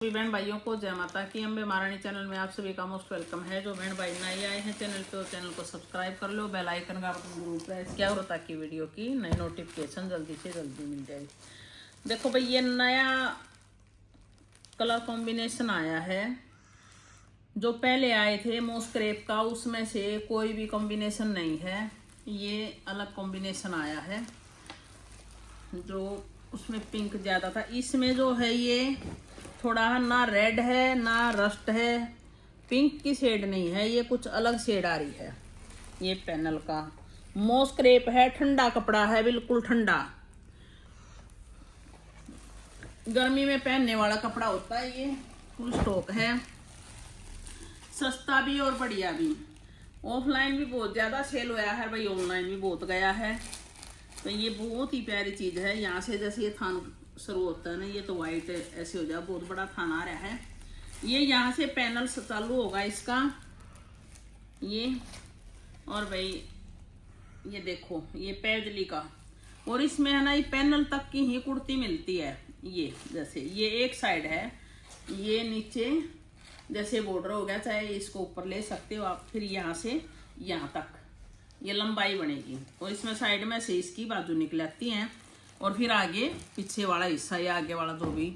सभी बहन भाइयों को जय माता की अम्बे महारानी चैनल में आप सभी का मोस्ट वेलकम है। जो बहन भाई नए आए हैं चैनल पे, चैनल को सब्सक्राइब कर लो, बेल आइकन का बटन जरूर प्रेस किया और ताकि वीडियो की नई नोटिफिकेशन जल्दी से जल्दी मिल जाए। देखो भाई, ये नया कलर कॉम्बिनेशन आया है। जो पहले आए थे मोस्क्रेप का, उसमें से कोई भी कॉम्बिनेशन नहीं है, ये अलग कॉम्बिनेशन आया है। जो उसमें पिंक ज़्यादा था, इसमें जो है ये थोड़ा ना रेड है ना रस्ट है, पिंक की शेड नहीं है, ये कुछ अलग शेड आ रही है। ये पैनल का मोस्क्रेप है, ठंडा कपड़ा है, बिल्कुल ठंडा, गर्मी में पहनने वाला कपड़ा होता है। ये फुल स्टॉक है, सस्ता भी और बढ़िया भी। ऑफलाइन भी बहुत ज़्यादा सेल हुआ है भाई, ऑनलाइन भी बहुत गया है। तो ये बहुत ही प्यारी चीज़ है। यहाँ से जैसे ये थान शुरू होता है ना, ये तो वाइट ऐसे हो जाए, बहुत बड़ा थान आ रहा है। ये यहाँ से पैनल चालू होगा इसका, ये। और भाई ये देखो, ये पैजली का, और इसमें है ना ये पैनल तक की ही कुर्ती मिलती है। ये जैसे ये एक साइड है, ये नीचे जैसे बॉर्डर हो गया, चाहे इसको ऊपर ले सकते हो आप, फिर यहाँ से यहाँ तक ये लंबाई बनेगी। और इसमें साइड में से इसकी बाजू निकलती हैं, और फिर आगे पीछे वाला हिस्सा या आगे वाला जो भी,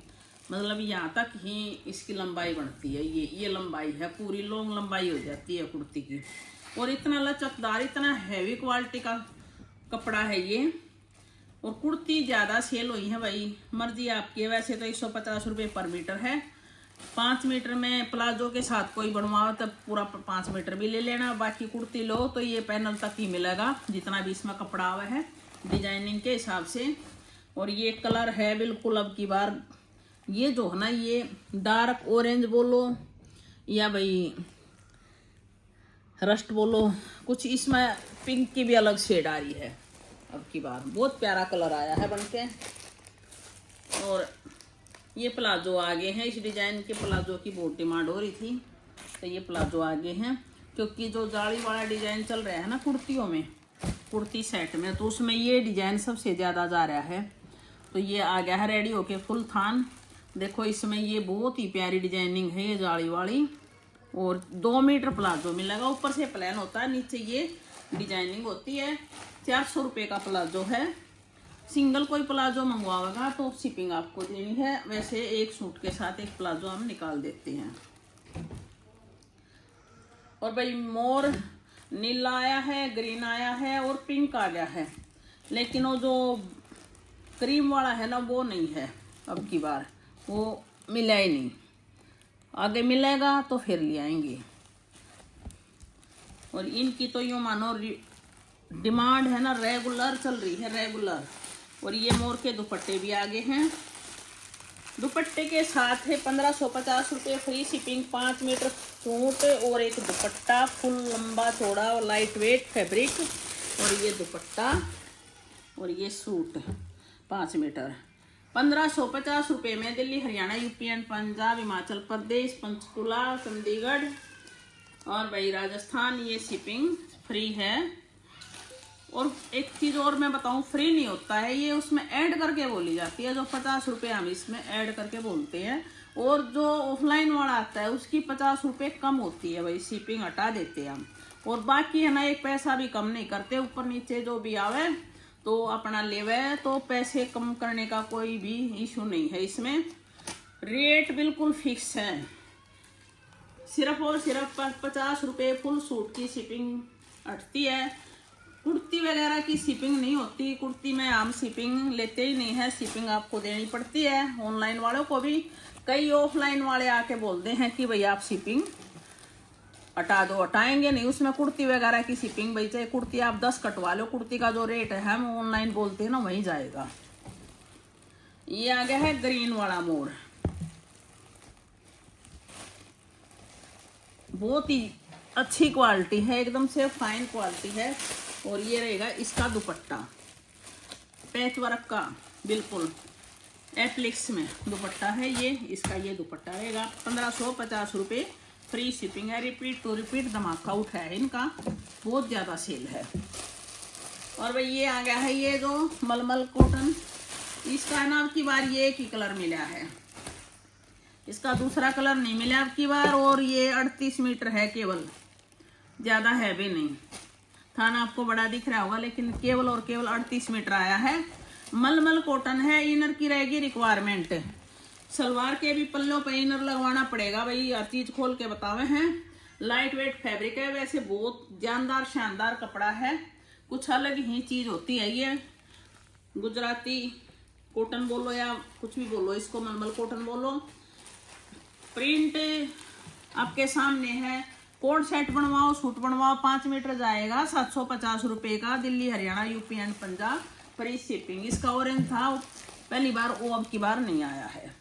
मतलब यहाँ तक ही इसकी लंबाई बढ़ती है। ये लंबाई है, पूरी लॉन्ग लंबाई हो जाती है कुर्ती की। और इतना लचकदार, इतना हैवी क्वालिटी का कपड़ा है ये। और कुर्ती ज़्यादा सेल हुई है भाई, मर्जी आपकी है। वैसे तो 150 रुपये पर मीटर है। 5 मीटर में प्लाजो के साथ कोई बनवाओ तब पूरा 5 मीटर भी ले लेना। बाकी कुर्ती लो तो ये पैनल तक ही मिलेगा, जितना भी इसमें कपड़ा हुआ है डिजाइनिंग के हिसाब से। और ये कलर है बिल्कुल, अब की बार ये जो है ना, ये डार्क ऑरेंज बोलो या भाई रस्ट बोलो, कुछ इसमें पिंक की भी अलग शेड आ रही है। अब की बार बहुत प्यारा कलर आया है बनके। और ये प्लाजो आगे हैं, इस डिजाइन के प्लाजो की बहुत डिमांड हो रही थी, तो ये प्लाजो आगे हैं। क्योंकि जो जाली वाला डिजाइन चल रहा है ना कुर्तियों में, कुर्ती सेट में, तो उसमें ये डिजाइन सबसे ज़्यादा जा रहा है। तो ये आ गया है रेडी होके फुल थान। देखो इसमें ये बहुत ही प्यारी डिजाइनिंग है, ये जाली वाली। और 2 मीटर प्लाजो मिलेगा, ऊपर से प्लेन होता है, नीचे ये डिजाइनिंग होती है। 400 रुपये का प्लाजो है। सिंगल कोई प्लाजो मंगवाएगा तो शिपिंग आपको देनी है। वैसे एक सूट के साथ एक प्लाजो हम निकाल देते हैं। और भाई मोर नीला आया है, ग्रीन आया है और पिंक आ गया है। लेकिन वो जो क्रीम वाला है ना, वो नहीं है अब की बार, वो मिला ही नहीं। आगे मिलेगा तो फिर ले आएंगे। और इनकी तो यूँ मानो डिमांड है ना, रेगुलर चल रही है, रेगुलर। और ये मोर के दुपट्टे भी आगे हैं। दुपट्टे के साथ है 1550 रुपये फ्री शिपिंग, 5 मीटर सूट और एक दुपट्टा, फुल लंबा चौड़ा और लाइट वेट फैब्रिक। और ये दुपट्टा और ये सूट 5 मीटर, 1550 रुपये में दिल्ली, हरियाणा, यूपी एंड पंजाब, हिमाचल प्रदेश, पंचकुला, चंडीगढ़ और भाई राजस्थान, ये शिपिंग फ्री है। और एक चीज़ और मैं बताऊं, फ्री नहीं होता है ये, उसमें ऐड करके बोली जाती है। जो 50 रुपये हम इसमें ऐड करके बोलते हैं, और जो ऑफलाइन वाला आता है उसकी 50 रुपये कम होती है भाई, शिपिंग हटा देते हैं हम। और बाकी है ना, एक पैसा भी कम नहीं करते, ऊपर नीचे जो भी आवे तो अपना लेवे, तो पैसे कम करने का कोई भी इशू नहीं है इसमें। रेट बिल्कुल फिक्स है, सिर्फ और सिर्फ 50 रुपये फुल सूट की शिपिंग हटती है। कुर्ती वगैरह की शिपिंग नहीं होती, कुर्ती में हम शिपिंग लेते ही नहीं है, शिपिंग आपको देनी पड़ती है। ऑनलाइन वालों को भी कई ऑफलाइन वाले आके बोलते हैं कि भाई आप शिपिंग हटा दो, हटाएंगे नहीं उसमें कुर्ती वगैरह की शिपिंग। भाई चाहे कुर्ती आप 10 कटवा लो, कुर्ती का जो रेट है हम ऑनलाइन बोलते हैं ना, वहीं जाएगा। ये आ गया है ग्रीन वाला मोर, बहुत ही अच्छी क्वालिटी है, एकदम से फाइन क्वालिटी है। और ये रहेगा इसका दुपट्टा, पैच वर्क का, बिल्कुल एप्लिक्स में दुपट्टा है ये। इसका ये दुपट्टा रहेगा 1550 रुपये, फ्री शिपिंग है। रिपीट टू रिपीट धमाका उठा है इनका, बहुत ज़्यादा सेल है। और भाई ये आ गया है ये जो मलमल कॉटन, इसका ना की बार ये एक ही कलर मिला है, इसका दूसरा कलर नहीं मिला अब की बार। और ये 38 मीटर है केवल, ज़्यादा है भी नहीं। थान आपको बड़ा दिख रहा होगा लेकिन केवल और केवल 38 मीटर आया है। मलमल कॉटन है। इनर की रहेगी रिक्वायरमेंट। सलवार के भी पल्लों पे इनर लगवाना पड़ेगा भाई, हर चीज खोल के बतावे हैं। लाइट वेट फैब्रिक है, वैसे बहुत जानदार शानदार कपड़ा है, कुछ अलग ही चीज होती है ये। गुजराती कॉटन बोलो या कुछ भी बोलो, इसको मलमल कॉटन बोलो। प्रिंट आपके सामने है। कोड सेट बनवाओ, सूट बनवाओ, 5 मीटर जाएगा 750 रुपये का। Delhi, Haryana, UP and Punjab, free shipping. इसका ऑरेंज था पहली बार, वो अब की बार नहीं आया है।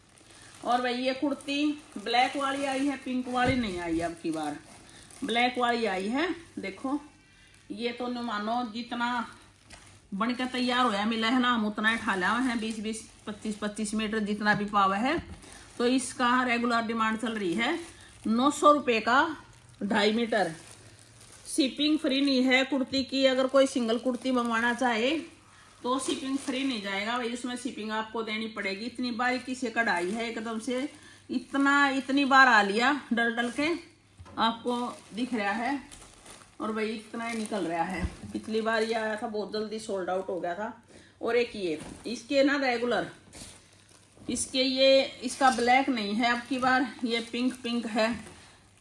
और भाई ये कुर्ती ब्लैक वाली आई है, पिंक वाली नहीं आई है अब की बार, ब्लैक वाली आई है। देखो ये तो न मानो जितना बनकर तैयार होया मिला है ना, हम उतना उठा लिया है, 20-20, 25-25 मीटर जितना भी पावा है। तो इसका रेगुलर डिमांड चल रही है 900 रुपये का 2.5 मीटर। शिपिंग फ्री नहीं है कुर्ती की। अगर कोई सिंगल कुर्ती मंगवाना चाहे तो शिपिंग फ्री नहीं जाएगा भाई, उसमें शिपिंग आपको देनी पड़ेगी। इतनी बारीकी से कढ़ाई है एकदम से, इतनी बार आ लिया डल डल के आपको दिख रहा है। और भाई इतना ही निकल रहा है। पिछली बार ये आया था बहुत जल्दी सोल्ड आउट हो गया था। और एक ये इसके ना रेगुलर, इसके ये इसका ब्लैक नहीं है अब की बार, ये पिंक है।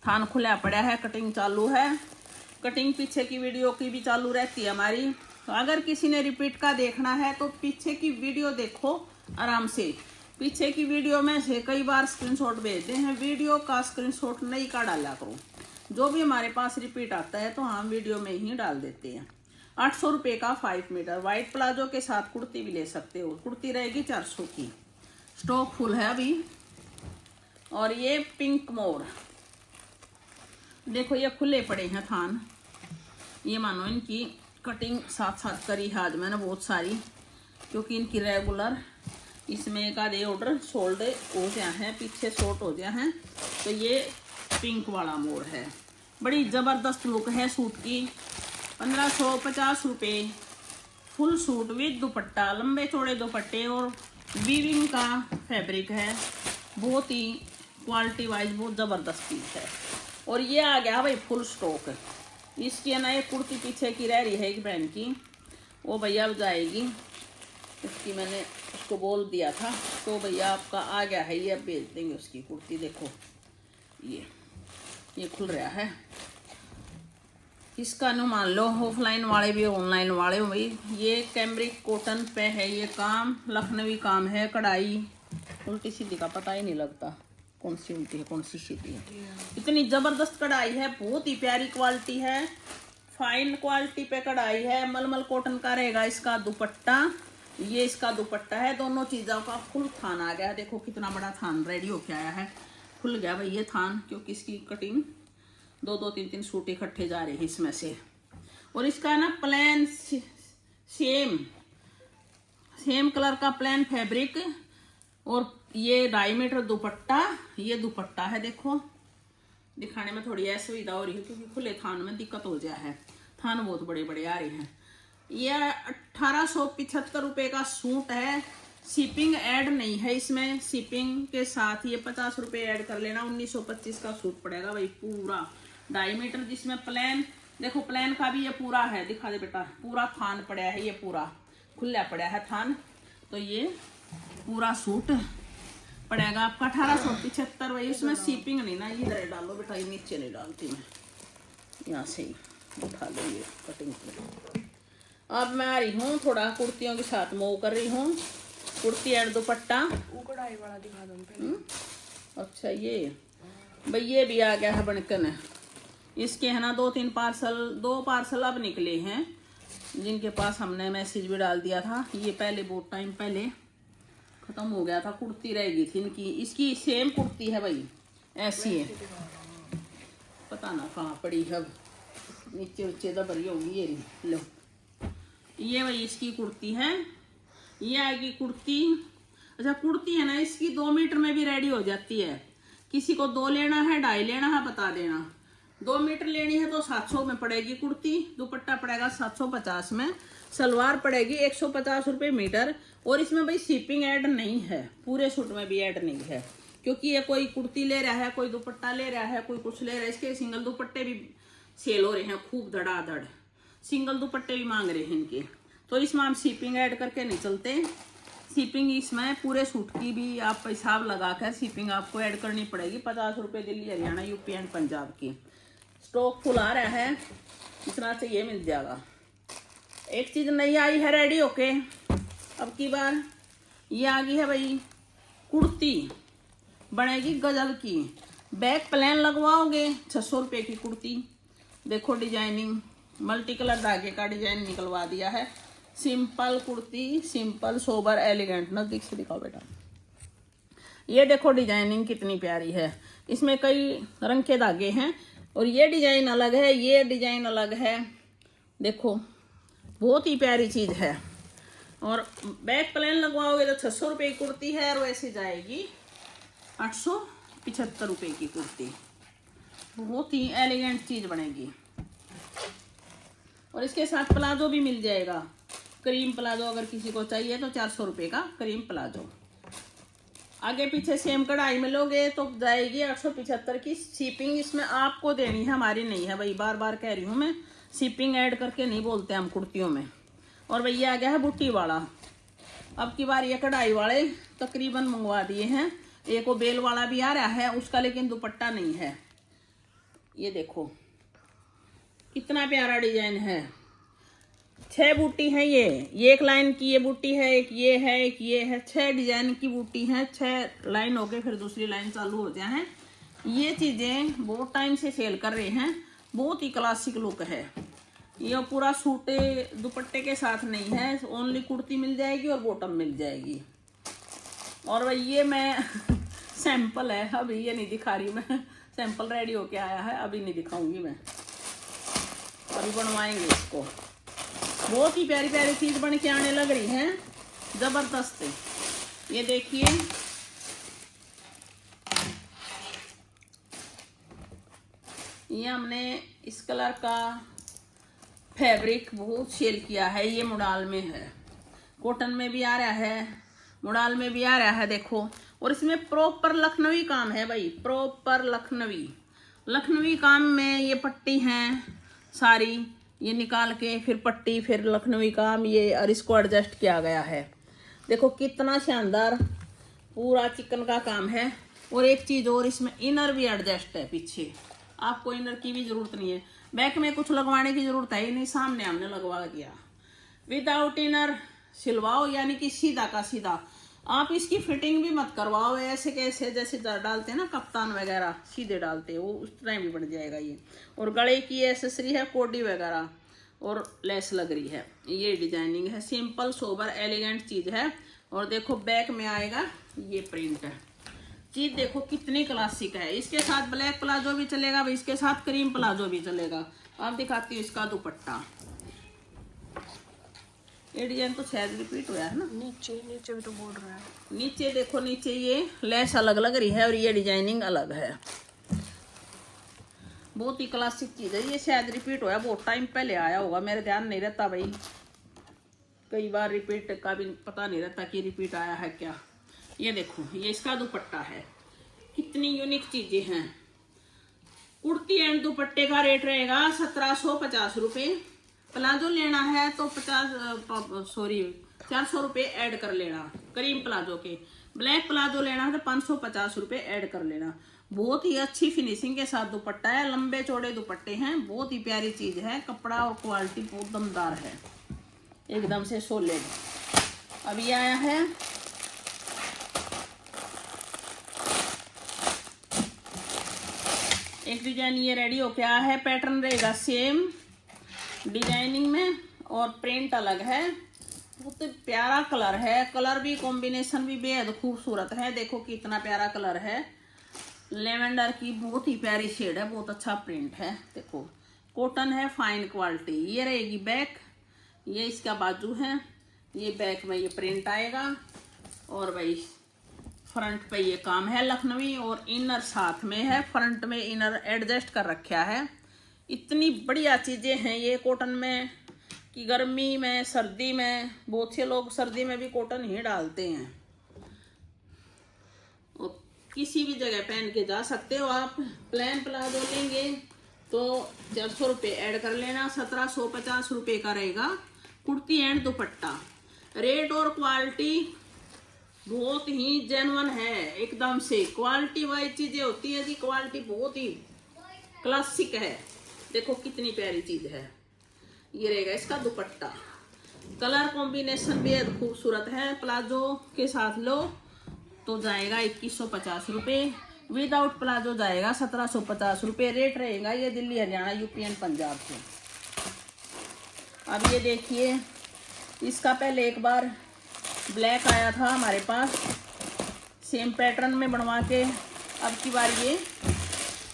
थान खुला पड़ा है, कटिंग चालू है। कटिंग पीछे की वीडियो की भी चालू रहती है हमारी। तो अगर किसी ने रिपीट का देखना है तो पीछे की वीडियो देखो आराम से। पीछे की वीडियो में से कई बार स्क्रीनशॉट भेजते हैं, वीडियो का स्क्रीनशॉट नहीं का डाला करो। जो भी हमारे पास रिपीट आता है तो हम वीडियो में ही डाल देते हैं। 800 रुपये का 5 मीटर। वाइट प्लाजो के साथ कुर्ती भी ले सकते हो। कुर्ती रहेगी 400 की। स्टॉक फुल है अभी। और ये पिंक मोर, देखो ये खुले पड़े हैं थान। ये मानो इनकी कटिंग साथ साथ करी है आज मैंने बहुत सारी, क्योंकि इनकी रेगुलर इसमें एक आधे ऑर्डर सोल्ड हो गया है, पीछे शॉर्ट हो गया है। तो ये पिंक वाला मोर है। बड़ी ज़बरदस्त लुक है सूट की। 1550 रुपये फुल सूट विद दुपट्टा, लंबे चौड़े दुपट्टे और वीविंग का फैब्रिक है। बहुत ही क्वालिटी वाइज बहुत ज़बरदस्त चीज़ है। और ये आ गया भाई फुल स्टॉक। इसकी है ना एक कुर्ती पीछे की रह रही है एक बहन की, वो भैया अब जाएगी। इसकी मैंने उसको बोल दिया था, तो भैया आपका आ गया है, ये अब भेज देंगे उसकी कुर्ती। देखो ये खुल रहा है। इसका नु मान लो ऑफलाइन वाले भी ऑनलाइन वाले भाई। ये कैम्ब्रिक कॉटन पे है ये काम, लखनवी काम है। कढ़ाई उल्टी सीधी का पता ही नहीं लगता कौन सी उल्टी है कौन सी सीधी है। इतनी जबरदस्त कढ़ाई है, बहुत ही प्यारी क्वालिटी है, फाइन क्वालिटी पे कढ़ाई है। मलमल कॉटन का रहेगा इसका दुपट्टा। ये इसका दुपट्टा है। दोनों चीज़ों का फुल थान आ गया। देखो कितना बड़ा थान रेडी होके आया है। खुल गया भाई ये थान, क्योंकि इसकी कटिंग 2-2, 3-3 सूट इकट्ठे जा रहे हैं इसमें से। और इसका ना प्लेन सेम कलर का प्लेन फैब्रिक और ये 2.5 मीटर दुपट्टा। ये दुपट्टा है, देखो दिखाने में थोड़ी असुविधा हो रही है क्योंकि खुले थान में दिक्कत हो गया है। थान बहुत बड़े बड़े आ रहे हैं। ये 1875 रुपये का सूट है। शिपिंग ऐड नहीं है इसमें। शिपिंग के साथ ये 50 रुपये ऐड कर लेना, 1925 का सूट पड़ेगा भाई। पूरा 2.5 मीटर जिसमें प्लेन, देखो प्लेन का भी ये पूरा है, दिखा दे बेटा, पूरा थान पड़ा है, ये पूरा खुला पड़ा है थान। तो ये पूरा सूट पड़ेगा आपका 1875 भाई। उसमें शिपिंग नहीं ना, इधर डालो बेटा, ये नीचे नहीं डालती मैं, यहाँ से ही उठा लो ये कटिंग पे। अब मैं आ रही हूँ थोड़ा कुर्तियों के साथ मूव कर रही हूँ। कुर्ती और दुपट्टा कढ़ाई वाला दिखा दो। अच्छा ये भाई ये भी आ गया है बनकन। इसके है ना 2 पार्सल अब निकले हैं, जिनके पास हमने मैसेज भी डाल दिया था। ये पहले बहुत टाइम पहले खत्म हो गया था। कुर्ती रह गई थी इनकी। इसकी सेम कुर्ती है भाई, ऐसी है, पता ना कहाँ पड़ी है, नीचे नीचे दबरी होगी। ये लो, ये भाई इसकी कुर्ती है। ये आएगी कुर्ती। अच्छा कुर्ती है ना इसकी 2 मीटर में भी रेडी हो जाती है। किसी को 2 लेना है 2.5 लेना है बता देना। 2 मीटर लेनी है तो 700 में पड़ेगी कुर्ती। दुपट्टा पड़ेगा 750 में। सलवार पड़ेगी 150 रुपये मीटर। और इसमें भाई शिपिंग ऐड नहीं है, पूरे सूट में भी ऐड नहीं है। क्योंकि ये कोई कुर्ती ले रहा है, कोई दुपट्टा ले रहा है, कोई कुछ ले रहा है। इसके सिंगल दुपट्टे भी सेल हो रहे हैं खूब धड़ाधड़, सिंगल दुपट्टे भी मांग रहे हैं इनके। तो इसमें हम शिपिंग ऐड करके नहीं चलते। शिपिंग इसमें पूरे सूट की भी आप हिसाब लगा कर शिपिंग आपको ऐड करनी पड़ेगी। 50 रुपये दिल्ली, हरियाणा, यूपी एंड पंजाब की। स्टॉक फुल आ रहा है, इतना चाहिए मिल जाएगा। एक चीज़ नई आई है रेडी होके अब की बार, ये आ गई है भाई कुर्ती, बनेगी गजब की। बैक प्लेन लगवाओगे 600 रुपये की कुर्ती। देखो डिजाइनिंग, मल्टी कलर धागे का डिजाइन निकलवा दिया है। Simple kurti, simple sober elegant. नजदीक से दिखाओ बेटा, ये देखो डिजाइनिंग कितनी प्यारी है। इसमें कई रंग के धागे हैं और ये डिजाइन अलग है, ये डिजाइन अलग है। देखो बहुत ही प्यारी चीज है। और बैक प्लेन लगवाओगे तो 600 रुपये की कुर्ती है, और वैसे जाएगी 875 रुपये की कुर्ती। बहुत ही एलिगेंट चीज बनेगी। और इसके साथ प्लाजो भी मिल जाएगा, क्रीम प्लाजो अगर किसी को चाहिए तो 400 रुपये का क्रीम प्लाजो। आगे पीछे सेम कढ़ाई में लोगे तो जाएगी 875 की। शिपिंग इसमें आपको देनी है, हमारी नहीं है भाई, बार बार कह रही हूँ मैं, शिपिंग ऐड करके नहीं बोलते हम कुर्तियों में। और भैया आ गया है बुट्टी वाला। अब की बार ये कढ़ाई वाले तकरीबन मंगवा दिए हैं। एक वो बेल वाला भी आ रहा है उसका, लेकिन दुपट्टा नहीं है। ये देखो कितना प्यारा डिजाइन है। 6 बूटी है ये एक लाइन की ये बूटी है, एक ये है, एक ये है। 6 डिजाइन की बूटी है, 6 लाइन हो गए, फिर दूसरी लाइन चालू हो जाए। ये चीजें बहुत टाइम से सेल कर रहे हैं, बहुत ही क्लासिक लुक है। ये पूरा सूटे दुपट्टे के साथ नहीं है, ओनली कुर्ती मिल जाएगी और बॉटम मिल जाएगी। और भाई ये मैं सैंपल है, अभी ये नहीं दिखा रही मैं, सैंपल रेडी होके आया है, अभी नहीं दिखाऊंगी मैं, अभी बनवाएंगे इसको। बहुत ही प्यारी प्यारी चीज बन के आने लग रही है, जबरदस्त। ये देखिए ये हमने इस कलर का फैब्रिक बहुत सेल किया है। ये मुडाल में है, कॉटन में भी आ रहा है, मुडाल में भी आ रहा है। देखो, और इसमें प्रॉपर लखनवी काम है भाई, प्रॉपर लखनवी काम में ये पट्टी हैं सारी, ये निकाल के फिर पट्टी, फिर लखनवी काम ये, और इसको एडजस्ट किया गया है। देखो कितना शानदार पूरा चिकन का काम है। और एक चीज और, इसमें इनर भी एडजस्ट है पीछे, आपको इनर की भी जरूरत नहीं है। बैक में कुछ लगवाने की जरूरत है ही नहीं, सामने हमने लगवा दिया। विदाउट इनर सिलवाओ, यानी कि सीधा का सीधा। आप इसकी फिटिंग भी मत करवाओ ऐसे कैसे जैसे डालते हैं ना कप्तान वगैरह, सीधे डालते हैं वो, उस तरह भी बन जाएगा ये। और गले की एसेसरी है, कोडी वगैरह और लेस लग रही है। ये डिजाइनिंग है, सिंपल सोबर एलिगेंट चीज है। और देखो बैक में आएगा ये प्रिंट है चीज, देखो कितनी क्लासिक है। इसके साथ ब्लैक प्लाजो भी चलेगा, इसके साथ क्रीम प्लाजो भी चलेगा। आप दिखाती हूँ इसका दुपट्टा। ये डिजाइन तो शायद रिपीट हुआ है ना, नीचे भी तो बोल रहा है। नीचे देखो, नीचे ये लेस अलग लग रही है और ये डिजाइनिंग अलग है। बहुत ही क्लासिक चीज है, ये शायद रिपीट हुआ है, बहुत टाइम पहले आया होगा, मेरे ध्यान नहीं रहता भाई, कई बार रिपीट का भी पता नहीं रहता कि रिपीट आया है क्या। ये देखो ये इसका दुपट्टा है, कितनी यूनिक चीजें हैं। कुर्ती एंड दुपट्टे का रेट रहेगा 1750 रुपये। प्लाजो लेना है तो 400 रुपये ऐड कर लेना क्रीम प्लाजो के। ब्लैक प्लाजो लेना है तो 550 रुपये ऐड कर लेना। बहुत ही अच्छी फिनिशिंग के साथ दुपट्टा है, लंबे चौड़े दुपट्टे हैं, बहुत ही प्यारी चीज है। कपड़ा और क्वालिटी बहुत दमदार है, एकदम से सॉलिड। अब ये आया है एक डिजाइन, ये रेडी हो गया है। पैटर्न रहेगा सेम डिजाइनिंग में और प्रिंट अलग है। बहुत प्यारा कलर है, कलर भी कॉम्बिनेशन भी बेहद खूबसूरत है। देखो कितना प्यारा कलर है, लेवेंडर की बहुत ही प्यारी शेड है, बहुत अच्छा प्रिंट है। देखो कॉटन है, फाइन क्वालिटी। ये रहेगी बैक, ये इसका बाजू है, ये बैक में ये प्रिंट आएगा और भाई फ्रंट पे ये काम है लखनवी और इनर साथ में है। फ्रंट में इनर एडजस्ट कर रखा है। इतनी बढ़िया चीजें हैं ये कॉटन में कि गर्मी में, सर्दी में, बहुत से लोग सर्दी में भी कॉटन ही डालते हैं। किसी भी जगह पहन के जा सकते हो आप। प्लेन प्लाजो लेंगे तो 400 रुपये ऐड कर लेना, 1750 रुपये का रहेगा कुर्ती एंड दुपट्टा। रेट और क्वालिटी बहुत ही जेन्युइन है, एकदम से क्वालिटी वाइज चीजें होती है जी, क्वालिटी बहुत ही क्लासिक है। देखो कितनी प्यारी चीज है। ये रहेगा इसका दुपट्टा, कलर कॉम्बिनेशन बेहद खूबसूरत है। प्लाजो के साथ लो तो जाएगा 2150 रुपये, विदाउट प्लाजो जाएगा 1750 रुपये। रेट रहेगा ये दिल्ली, हरियाणा, यूपी एंड पंजाब के। अब ये देखिए, इसका पहले एक बार ब्लैक आया था हमारे पास सेम पैटर्न में बनवा के। अब की बार ये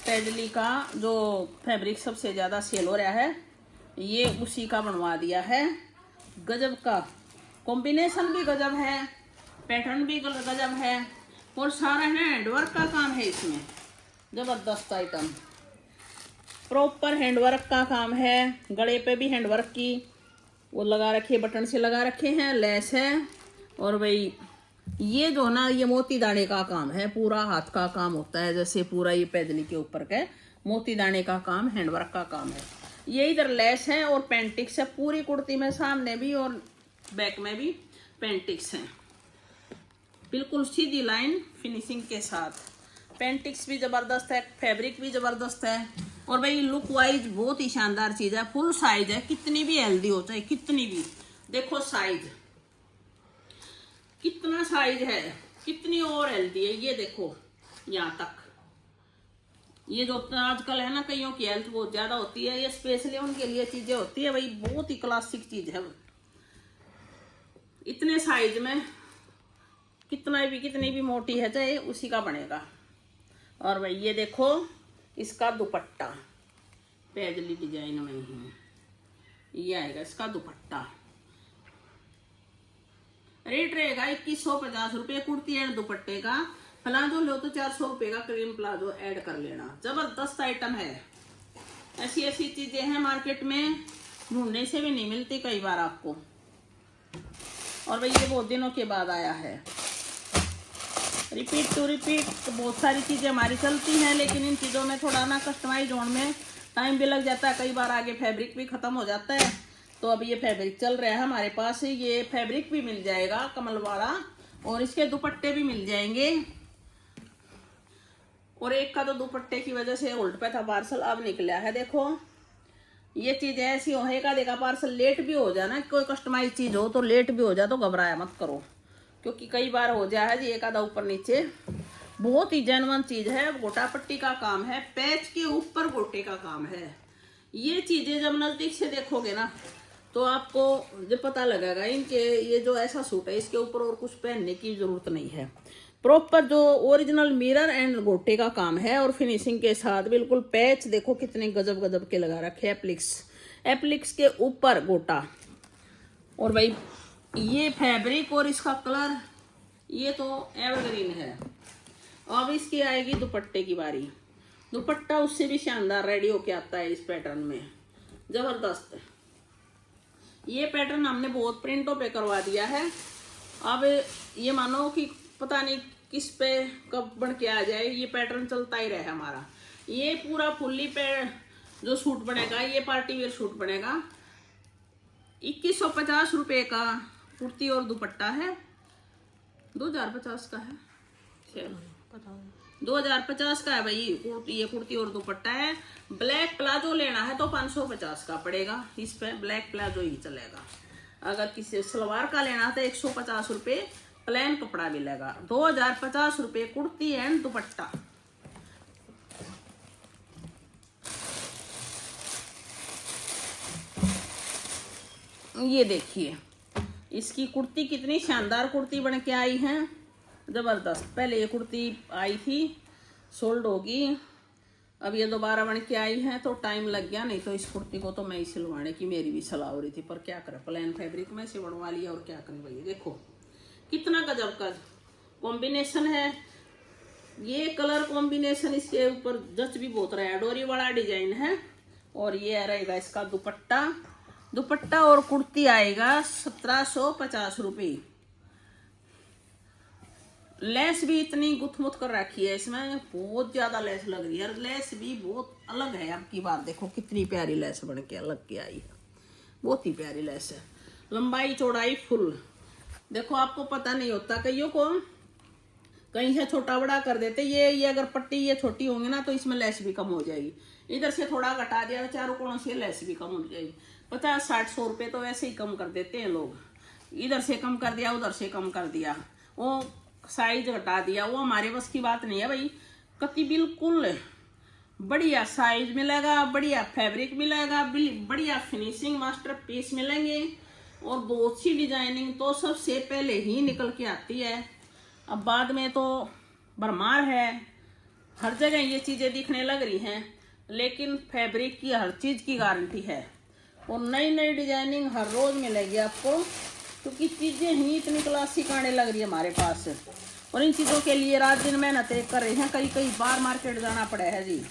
पैजली का जो फैब्रिक सबसे ज़्यादा सेल हो रहा है, ये उसी का बनवा दिया है। गजब का कॉम्बिनेशन भी गजब है, पैटर्न भी गजब है, और सारा हैंडवर्क का काम है इसमें। जबरदस्त आइटम, प्रॉपर हैंडवर्क का काम है। गले पे भी हैंडवर्क की वो लगा रखे, बटन से लगा रखे हैं, लेस है। और भाई ये जो ना, ये मोती दाने का काम है, पूरा हाथ का काम होता है, जैसे पूरा ये पैजली के ऊपर का मोती दाने का काम, हैंडवर्क का काम है। ये इधर लेस है और पेंटिक्स है पूरी कुर्ती में, सामने भी और बैक में भी पेंटिक्स है, बिल्कुल सीधी लाइन फिनिशिंग के साथ। पेंटिक्स भी जबरदस्त है, फैब्रिक भी जबरदस्त है, और भाई लुक वाइज बहुत ही शानदार चीज है। फुल साइज है, कितनी भी हेल्दी हो चाहे कितनी भी। देखो साइज कितना साइज है, कितनी और हेल्दी है। ये देखो यहाँ तक। ये जो आजकल है ना, कईयों की हेल्थ बहुत ज्यादा होती है, ये स्पेशली उनके लिए चीजें होती है भाई, बहुत ही क्लासिक चीज है। इतने साइज में कितनी भी मोटी है चाहे उसी का बनेगा। और भाई ये देखो इसका दुपट्टा पैजली डिजाइन में ही ये आएगा इसका दुपट्टा। रेट रहेगा 2150 रुपये कुर्ती एंड दुपट्टे का। प्लाजो लो तो 400 रुपये का क्रीम प्लाजो ऐड कर लेना। जबरदस्त आइटम है। ऐसी ऐसी चीजें हैं मार्केट में, ढूंढने से भी नहीं मिलती कई बार आपको। और भाई ये बहुत दिनों के बाद आया है, रिपीट टू रिपीट। तो बहुत सारी चीज़ें हमारी चलती हैं, लेकिन इन चीज़ों में थोड़ा ना कस्टमाइज होने में टाइम भी लग जाता है, कई बार आगे फैब्रिक भी ख़त्म हो जाता है। तो अब ये फैब्रिक चल रहा है हमारे पास, ये फैब्रिक भी मिल जाएगा कमल वाला, और इसके दुपट्टे भी मिल जाएंगे। और एक का तो दुपट्टे की वजह से होल्ड पे था पार्सल, अब निकला है। देखो ये चीज़ ऐसी हो, एक आधे का पार्सल लेट भी हो जाए ना, कोई कस्टमाइज चीज़ हो तो लेट भी हो जाए तो घबराया मत करो, क्योंकि कई बार हो जाए है जी एक आधा ऊपर नीचे। बहुत ही जेन्युइन चीज है, गोटा पट्टी का काम है, पैच के ऊपर गोटे का काम है। ये चीजें जब नजदीक से देखोगे ना तो आपको जो पता लगेगा इनके, ये जो ऐसा सूट है इसके ऊपर और कुछ पहनने की जरूरत नहीं है। प्रॉपर जो ओरिजिनल मिरर एंड गोटे का काम है, और फिनिशिंग के साथ बिल्कुल पैच देखो कितने गजब गजब के लगा रखे, एप्लिक्स के ऊपर गोटा। और भाई ये फैब्रिक और इसका कलर ये तो एवरग्रीन है। अब इसकी आएगी दुपट्टे की बारी। दुपट्टा उससे भी शानदार रेडी होके आता है इस पैटर्न में, जबरदस्त। ये पैटर्न हमने बहुत प्रिंटों पे करवा दिया है। अब ये मानो कि पता नहीं किस पे कब बन के आ जाए, ये पैटर्न चलता ही रहे हमारा। ये पूरा फुल्ली पे जो सूट बनेगा, ये पार्टी वेयर सूट बनेगा। 2150 रुपये का कुर्ती और दुपट्टा है, 2050 का है, 2050 का है भाई। ये कुर्ती और दुपट्टा है। ब्लैक प्लाजो लेना है तो 550 का पड़ेगा, इस पे ब्लैक प्लाजो ही चलेगा। अगर किसी सलवार का लेना है तो 150 रुपये प्लेन कपड़ा मिलेगा। 2050 रुपये कुर्ती एंड दुपट्टा। ये देखिए इसकी कुर्ती कितनी शानदार कुर्ती बन के आई है, जबरदस्त। पहले ये कुर्ती आई थी, सोल्ड होगी, अब ये दोबारा बन के आई है तो टाइम लग गया। नहीं तो इस कुर्ती को तो मैं ही सिलवाने की मेरी भी सलाह हो रही थी, पर क्या करें, प्लेन फैब्रिक में से बनवा लिया, और क्या करें भाई। देखो कितना गजब का कॉम्बिनेशन है, ये कलर कॉम्बिनेशन इसके ऊपर जच भी बहुत रहा है, डोरी वाला डिजाइन है। और ये रहेगा इसका दुपट्टा और कुर्ती आएगा 1750 रुपये। लेस भी इतनी गुथमुथ कर रखी है इसमें, बहुत ज्यादा लेस लग रही है। लेस भी बहुत अलग है। अब की बार देखो कितनी प्यारी लेस बन के अलग के आई है, बहुत ही प्यारी लेस है। लंबाई चौड़ाई फुल। देखो आपको पता नहीं होता, कईयों को कहीं से छोटा बड़ा कर देते। ये अगर पट्टी ये छोटी होंगी ना तो इसमें लेस भी कम हो जाएगी। इधर से थोड़ा घटा दिया चारों कोणों से, लेस भी कम हो जाएगी। 50-60-100 रुपये तो वैसे ही कम कर देते हैं लोग। इधर से कम कर दिया, उधर से कम कर दिया, वो साइज घटा दिया, वो हमारे बस की बात नहीं है भाई। कति बिल्कुल बढ़िया साइज मिलेगा, बढ़िया फैब्रिक मिलेगा, बढ़िया फिनिशिंग मास्टर पीस मिलेंगे, और बहुत सी डिजाइनिंग तो सबसे पहले ही निकल के आती है। अब बाद में तो भरमार है, हर जगह ये चीज़ें दिखने लग रही हैं, लेकिन फैब्रिक की हर चीज़ की गारंटी है, और नई नई डिजाइनिंग हर रोज़ मिलेगी आपको, क्योंकि चीज़ें ही इतनी क्लासिक आने लग रही है हमारे पास। और इन चीज़ों के लिए रात दिन मेहनत कर रहे हैं, कई बार मार्केट जाना पड़ा है जी।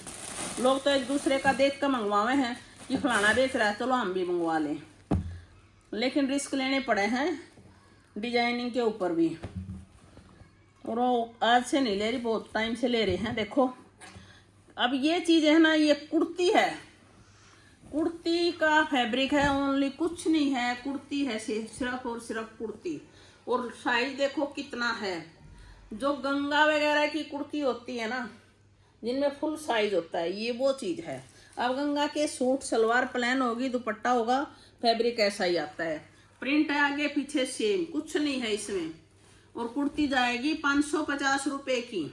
लोग तो एक दूसरे का देख कर मंगवाए हैं कि फलाना बेच रहा है, चलो हम भी मंगवा लें, लेकिन रिस्क लेने पड़े हैं डिजाइनिंग के ऊपर भी। और वो आज से नहीं ले रही, बहुत टाइम से ले रहे हैं। देखो अब ये चीज़ है ना, ये कुर्ती है, कुर्ती का फैब्रिक है ओनली, कुछ नहीं है। कुर्ती है सिर्फ और सिर्फ कुर्ती। और साइज देखो कितना है। जो गंगा वगैरह की कुर्ती होती है ना, जिनमें फुल साइज होता है, ये वो चीज़ है। अब गंगा के सूट सलवार प्लेन होगी, दुपट्टा होगा, फैब्रिक ऐसा ही आता है, प्रिंट है आगे पीछे सेम, कुछ नहीं है इसमें। और कुर्ती जाएगी 550 रुपये की,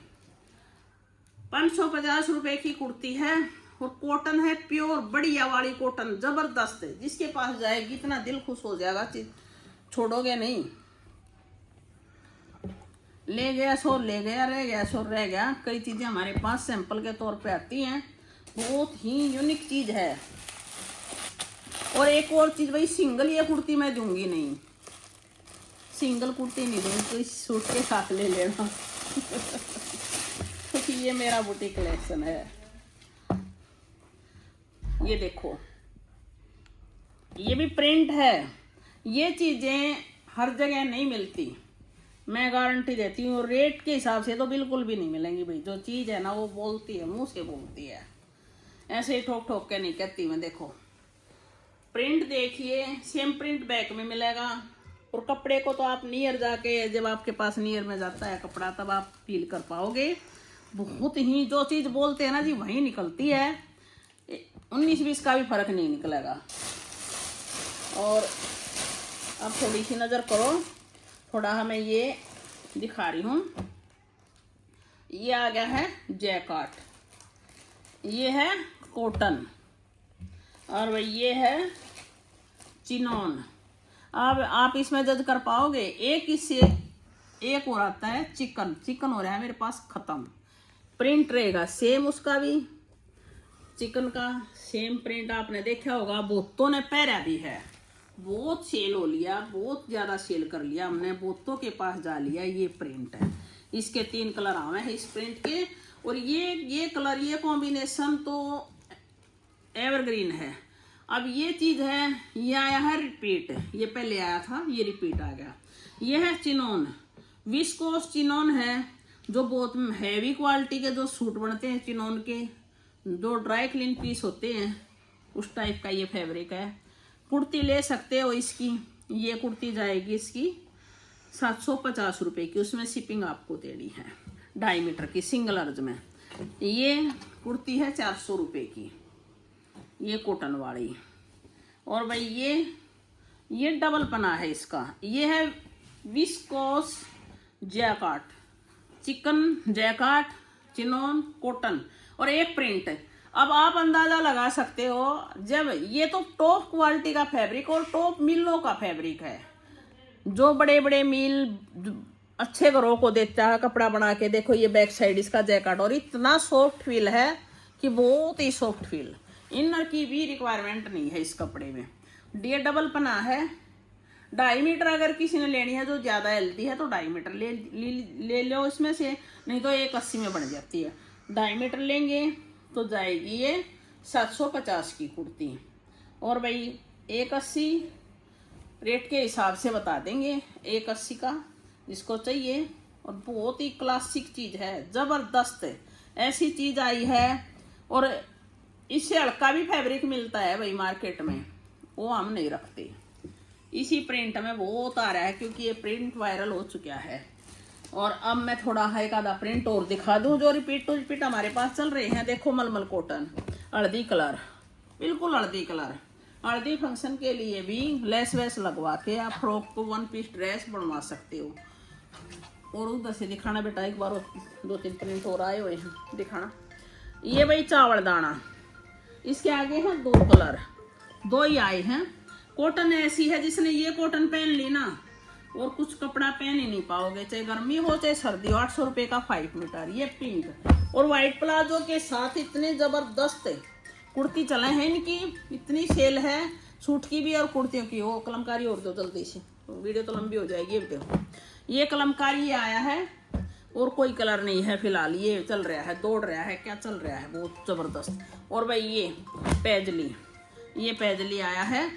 550 रुपये की कुर्ती है। और कॉटन है, प्योर बढ़िया वाली कॉटन, जबरदस्त है। जिसके पास जाएगी इतना दिल खुश हो जाएगा, छोड़ोगे नहीं। ले गया सो ले गया, रह गया सो रह गया। कई चीज़ें हमारे पास सैंपल के तौर पे आती हैं, बहुत ही यूनिक चीज़ है। और एक और चीज़ भाई, सिंगल ये कुर्ती मैं दूंगी नहीं, सिंगल कुर्ती नहीं दूंगी, तो इस सूट के साथ ले लेना क्योंकि ये मेरा बुटीक कलेक्शन है। ये देखो, ये भी प्रिंट है। ये चीज़ें हर जगह नहीं मिलती, मैं गारंटी देती हूँ। रेट के हिसाब से तो बिल्कुल भी नहीं मिलेंगी भाई। जो चीज़ है ना वो बोलती है, मुंह से बोलती है, ऐसे ही ठोक ठोक के नहीं कहती मैं। देखो प्रिंट देखिए, सेम प्रिंट बैक में मिलेगा। और कपड़े को तो आप नियर जाके, जब आपके पास नियर में जाता है कपड़ा, तब आप फील कर पाओगे। बहुत ही जो चीज़ बोलते हैं ना जी वही निकलती है, 19-20 का भी फर्क नहीं निकलेगा। और अब थोड़ी सी नज़र करो, थोड़ा हमें ये दिखा रही हूँ। ये आ गया है जैकार्ड, ये है कॉटन, और भाई ये है चिनॉन। अब आप इसमें जज कर पाओगे। एक इससे एक और आता है चिकन, चिकन हो रहा है मेरे पास खत्म। प्रिंट रहेगा सेम, उसका भी चिकन का सेम प्रिंट आपने देखा होगा, बहुतों ने पहरा भी है, बहुत सेल हो लिया, बहुत ज़्यादा सेल कर लिया हमने, बहुतों के पास जा लिया। ये प्रिंट है, इसके 3 कलर आवे हैं इस प्रिंट के। और ये कलर, ये कॉम्बिनेशन तो एवरग्रीन है। अब ये चीज़ है, ये आया है रिपीट, ये पहले आया था, ये रिपीट आ गया। ये है चिनॉन, विस्कोस चिनॉन है, जो बहुत हैवी क्वालिटी के जो सूट बनते हैं चिनॉन के, जो ड्राई क्लीन पीस होते हैं, उस टाइप का ये फैब्रिक है। कुर्ती ले सकते हो इसकी। ये कुर्ती जाएगी इसकी 750 रुपये की, उसमें शिपिंग आपको देनी है, 2.5 मीटर की सिंगल अर्ज में। ये कुर्ती है 400 रुपये की, ये कॉटन वाली। और भाई ये डबल पना है इसका, ये है viscose jacquard, chikan jacquard, chinon, cotton, और एक प्रिंट। अब आप अंदाजा लगा सकते हो, जब ये तो टॉप क्वालिटी का फैब्रिक और टॉप मिलों का फैब्रिक है, जो बड़े बड़े मिल अच्छे घरों को देता है कपड़ा बना के। देखो ये बैक साइड इसका जैकेट, और इतना सॉफ्ट फील है कि बहुत ही सॉफ्ट फील, इनर की भी रिक्वायरमेंट नहीं है इस कपड़े में। ये डबल पना है, 2.5 मीटर अगर किसी ने लेनी है जो ज़्यादा हेल्दी है तो 2.5 मीटर ले लो इसमें से, नहीं तो 180 में बन जाती है। 2.5 मीटर लेंगे तो जाएगी ये 750 की कुर्ती। और भाई 180 रेट के हिसाब से बता देंगे, 180 का जिसको चाहिए और बहुत ही क्लासिक चीज है, जबरदस्त है। ऐसी चीज आई है। और इससे हल्का भी फैब्रिक मिलता है भाई मार्केट में, वो हम नहीं रखते। इसी प्रिंट में बहुत आ रहा है क्योंकि ये प्रिंट वायरल हो चुका है। और अब मैं थोड़ा एक आधा प्रिंट और दिखा दूं जो रिपीट टू रिपीट हमारे पास चल रहे हैं। देखो मलमल कॉटन, हल्दी कलर, बिल्कुल हल्दी कलर। हल्दी फंक्शन के लिए भी लेस वेस लगवा के आप फ्रॉक को 1 पीस ड्रेस बनवा सकते हो। और उधर से दिखाना बेटा, एक बार 2-3 प्रिंट और आए हुए हैं, दिखाना। ये भाई चावल दाना, इसके आगे हैं 2 कलर, 2 ही आए हैं। कॉटन ऐसी है जिसने ये कॉटन पहन ली ना, और कुछ कपड़ा पहन ही नहीं पाओगे, चाहे गर्मी हो चाहे सर्दी हो। 800 रुपये का 5 मीटर। ये पिंक और वाइट प्लाजो के साथ इतने जबरदस्त कुर्ती चले हैं इनकी, इतनी सेल है सूट की भी और कुर्तियों की। वो कलमकारी और दो जल्दी से, वीडियो तो लंबी हो जाएगी। देखो ये कलमकारी आया है और कोई कलर नहीं है फिलहाल, ये चल रहा है, दौड़ रहा है, क्या चल रहा है, बहुत जबरदस्त। और भाई ये पैजली, ये पैजली आया है,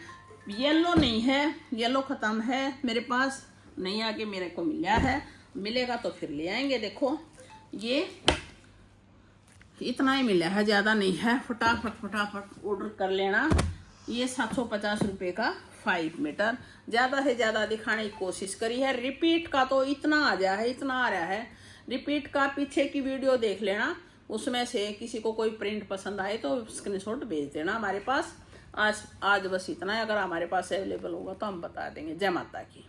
येलो नहीं है, येलो ख़त्म है मेरे पास, नहीं आके मेरे को मिला है, मिलेगा तो फिर ले आएंगे। देखो ये इतना ही मिला है, ज़्यादा नहीं है, फटाफट ऑर्डर कर लेना। ये 750 रुपये का 5 मीटर। ज़्यादा से ज़्यादा दिखाने की कोशिश करी है। रिपीट का तो इतना आ गया है, इतना आ रहा है। रिपीट का पीछे की वीडियो देख लेना, उसमें से किसी को कोई प्रिंट पसंद आए तो स्क्रीनशॉट भेज देना हमारे पास। आज बस इतना है, अगर हमारे पास अवेलेबल होगा तो हम बता देंगे। जय माता की।